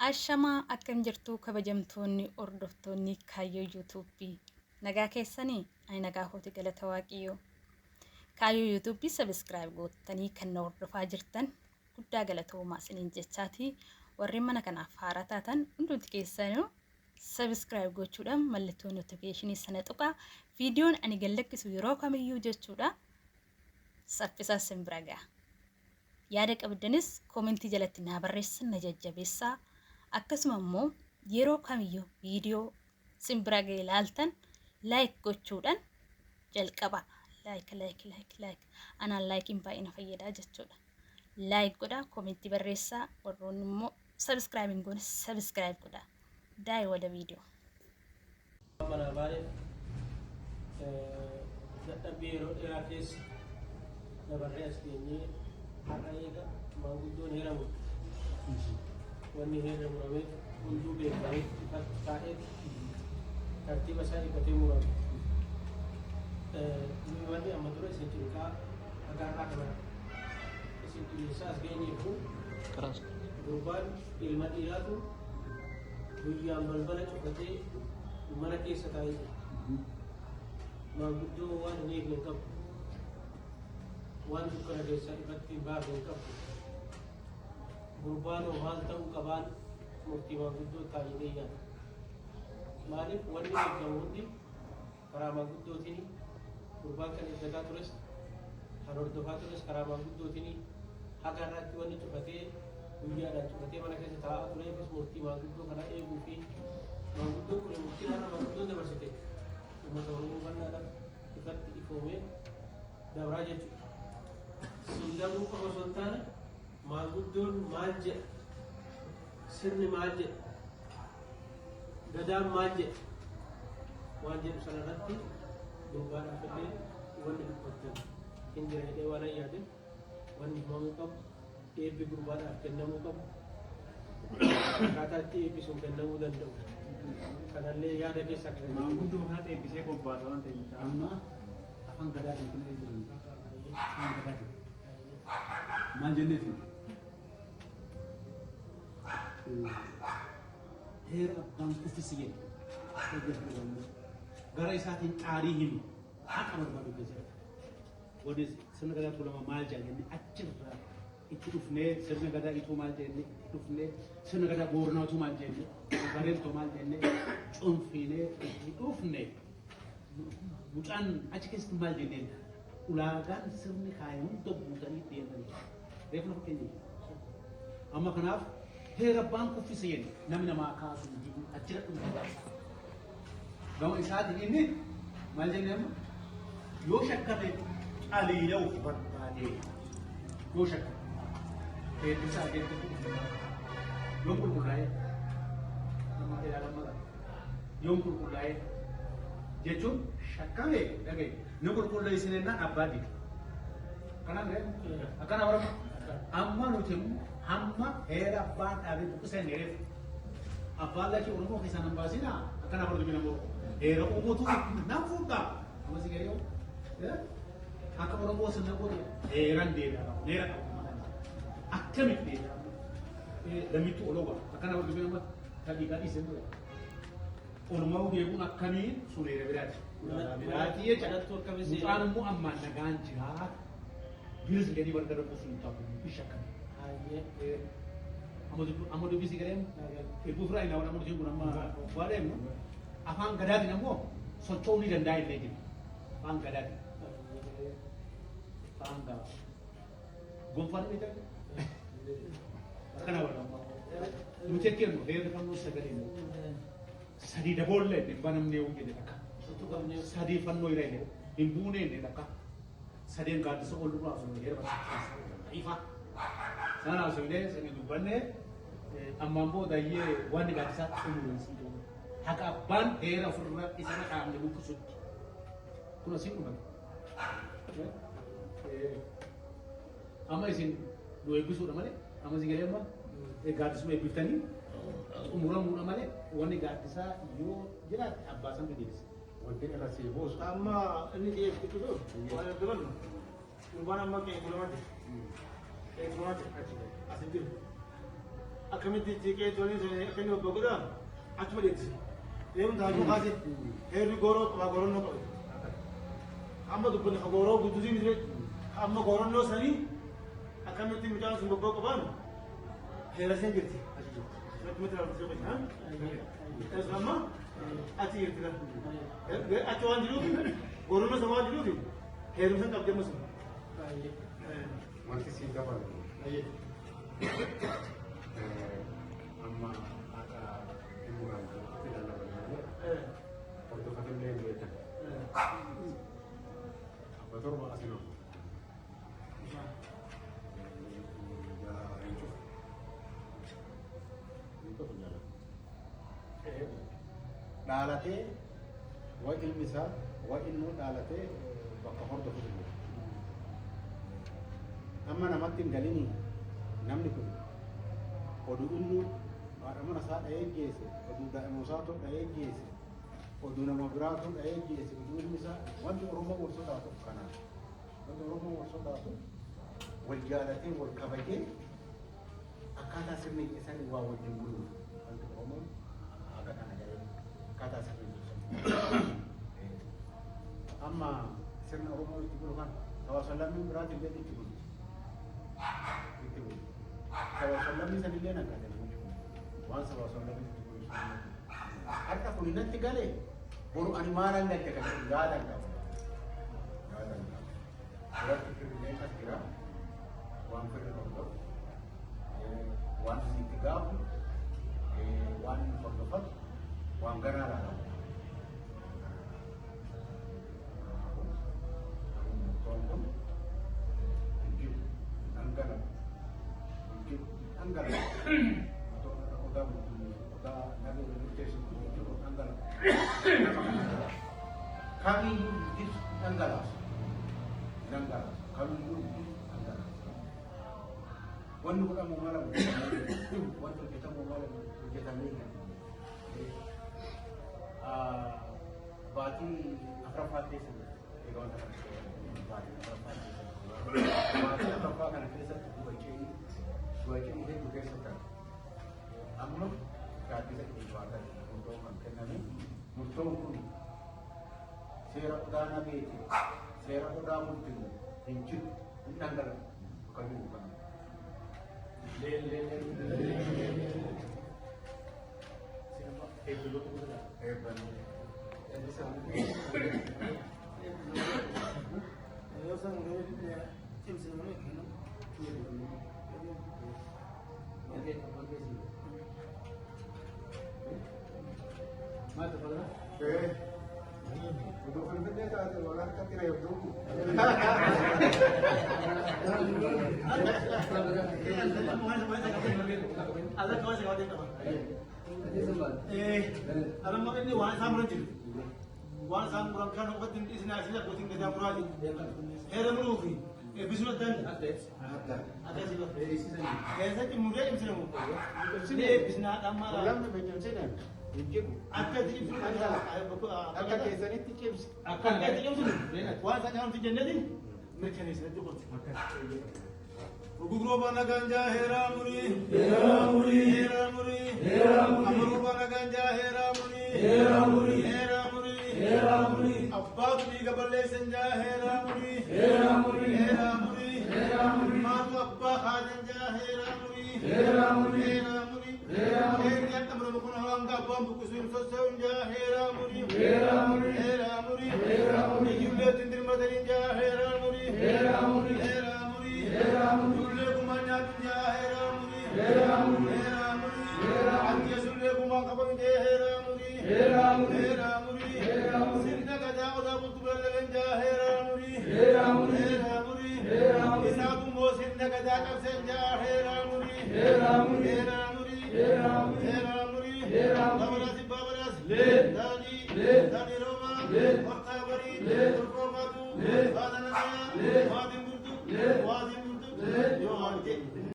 Ashamaa akkam jirtu kabajamtoonni hordoftoonni Kaayyoo YouTube nagaa keessanii ani nagaa hooti galata Waaqayyoo. Kaayyoo YouTube subscribe gootanii kan na hordofaa jirtan guddaa galatoomaa isiniin jechaati. Warri mana kanaaf haaraa taatan hundumti keessanuu subscribe gochuudhaan mallattoo notification sana tuqaa viidiyoon ani gallakkisu yeroo kamiyyuu jechuudha. Saffisaa simbira ga'a. Yaada qabdanis koomentii jalatti naa barreessan na jajjabeessaa. Akkasuma immoo yeroo kamiyyuu viidiyoo simbira ga'e ilaaltan like gochuudhaan jalqaba. Like. Anaan likein baay'ee fayyadaa jechuudha. Like godhaa, koomentii barreessaa, warroonni immoo subscribe goone subscribe godhaa. Daa'ii wada viidiyoo. Mana baay'ee dadhabbii yeroo dheeraa keessa dabarree as geenyee har'a eega maanguddoon heeramu. Wanni heera murameef hunduu beekamee taa'ee tartiiba isaa eeggatee murame. Wanni amma dura isin cinqaa agaarraa kana isin dhiyeessaa as geenyeefu gurbaan ilma dhiiraatu guyyaan balbala cufatee mana keessa taa'ee jira. Maanguddoo waan hin eegne hin qabu. Waan dukkana keessaa ifatti hin baafne hin qabu. Gurbaan maal ta'uu qabaan murtii maanguddoo taa'ee yaada. Maaliif wanni eegamu hundi karaa maanguddootiin gurbaan kan eeggataa tures kan hordofaa tures karaa maanguddootiin haga irratti wanni cufatee guyyaadhaan cufatee mana keessa taa'aa tureefis murtii maanguddoo kana eeguu fi maanguddoo kun murtii kana maanguddoo dabarsite uummata Oromoo bal'aadhaan ifatti ifoomee dabraa jechuudha. Sillamuu qofa osoo hin taane maanguddoon maal jedha, sirni maal jedha, gadaan maal jedha waan jedhu sana irratti gurbaadhaaf illee wanni dubbattan hin jira jedhee waan yaade wanni himamuu qabu eebbi gurbaadhaaf kennamuu qabu akkaataa itti eebbi sun kennamuu danda'u kanallee yaada keessa kan maanguddoo kanatti eebbisee qophaa'aa waan ta'eef amma afaan gadaatiin kun jiran afaan gadaatiin maal jenneefi heera abbaan uffisiyee gara isaatiin xaarii himu haqa barbaadu keessa wanni sirna gadaa tulama maal jaallanne achirraa itti dhufnee sirna gadaa ituu maal jenne itti dhufnee sirna gadaa boornaatu maal jenne bareeltoo maal jenne cuunfinee itti dhufne mucaan achi keessatti maal jenneen ulaagaan sirni kaayee hunda guutanii deemanii reefna fakkeenya amma kanaaf heera abbaan kuffise jenna namni namaa kaasu achirra dhufu gama isaatiin inni maal jenne amma yoo shakkate qaliila'uuf barbaadee yoo shakkate eebbisaa jechuudha yoo qulqullaa'ee nama ilaalama yoo qulqullaa'ee jechuun shakkamee dhagaye ni qulqulleessinennaan abbaa dida kanaan akkana barama amma nuti hamma heera abbaan dhaabee buqqisee neereef abbaan lachii Oromoo keessaa nan baasinaa akkana baratu bina boo heera uummatu nan fuudhaa amma si galee akka Oromoo sinna godhe heeran deebi'a heera qabu akkamitti deebi'a lamittuu olooba akkana baratu bina amma kadhiiqaa dhiisee ture Oromoo beekuun akkamiin sun heera biraati biraati jecha mucaan immoo ammaan nagaan jiraa bilisa gadi barbada sun tabu bishakkan amadu bisi garen ibu fura ina wala murti guna ma wale no afan gadati namo sochooni dandai leji afan gadati tanga gonfan ni tak kana wala mutekke no he kan no sagale no sadi dabolle ne banam ne unge de taka sadi fanno ire ne imbune ne taka sadeen gaaddisa ol dhuraa sun heera barsiisaa ifa sana osoo sani dubbanne ammaan booda iyyee waan gaaddisaa xumuransi haqa abbaan heera ofirra isana qaamne buqqisutti kun asiin dhumate amma isin nu eebbisuudha malee amma si galee amma gaaddisuma eebbiftanii xumuramuudha malee waan gaaddisaa yoo jiraate abbaa san deebisa. wanti kana si boos amma inni dhiyeessitu waan argaman gurbaan amma keekulamate achi asin jiru akkamitti jiqee tolee sun akkanni obbo godha achuma deemsi. Deemuun taa'uu kaase heerri gooroo qabaa goronnoo qabu. Amma dubbanni gooroo guddisii miti amma goronnoo sanii akkamitti mucaan sun bobboo qabaan heera seen jirti. Akkamitti raawwatu sirrii haa? Eessa amma achi jirti kan. Achi waan jiruuf goronnoo sana waan jiruuf heerumsa hin qabdee musu. Wanti siin qaban amma akka himuudhaan itti lallabanii malee hordofatillee hin beekan. Abba torba asiin oolu. Dhaalatee waa ilmi isaa waa innuu dhaalatee bakka hordofu jiru. Amma namatti hin galini namni kun oduu inni haadha mana isaa dha'ee geesse, oduu daa'ima isaatu dha'ee geesse, oduu nama biraatu dha'ee geesse, oduu ilmi isaa wanti Oromoo wal sodaatu kanaan. Wanti Oromoo wal sodaatu wal jaalatee wal kabajee akkaataa sirni keessan waa wajjin buluuf wanti Oromoo akka kana jedhee akkaataa sirni keessan. Amma sirna Oromoo itti bulu kan tawaasalammii biraatiin jedhu itti bulu. Sababii sanillee naqaatan waan sababii harka kun natti galee boru ani maalan natti kan yaadan qaba. Irratti firrilee as jira waan firri qabu waan itti gaafu waan hordofatu waan garaa laalamu. Anggara, oda nabi berkesi itu anggara. Kami di anggara, kami di anggara. Wantu kita mau malam, wantu kita mau malam kita ni. Bati Afrafat itu, egon Bati Afrafat kan kita tu baca. Suatu ini juga sekarang. Amma kaki saya dibuatkan untuk makan ni, musuh pun. Sera udah nabi, sera udah muncul, hincut, nanggal, bukan bukan. Le. Siapa? Dulu tu sudah. Benar. Jadi sampai. Kalau sampai dia cimsen mana? Untuk filmnya ada orang kira yang dulu. Ada kau sekarang ada apa? Alam makan ni wan sam ranjil. Wan sam orang kan obat ini sini aslinya kucing kerja muradi. Hera merugi. Bismillah dan ada sih loh. Biasa cuma muda yang sini mau. Sini bisna tamar. Orang tu macam sini. Akan tiap akan kesan itu tiap. Akan tiap sini. Wan saja orang tu jenis ini. Mereka ni sini tu kot. Gugurubana ganja hera muri, hera muri, hera muri, hera muri. Amrubana ganja hera muri, hera muri, hera muri, hera muri. Abbas ni gaballe senja hera muri, hera muri, hera muri, hera muri. Matu abba khadanja hera muri, hera muri, hera muri, hera muri. Hera tamro mukun halam ka abba bukusim sosonja hera muri, hera muri, hera muri, hera muri. Julle tindir madarinja hera muri, hera muri, hera muri, hera muri. Julle kumanya tinja hera muri, hera muri, hera muri, hera muri. Antiya julle kumang kapang je hera muri, hera muri, hera muri, hera muri. Sirna kaja oda butuber legenja hera muri, hera muri, hera muri, hera muri. Isabu mo sirna kaja kapsenja hera muri, hera muri, hera muri, hera muri.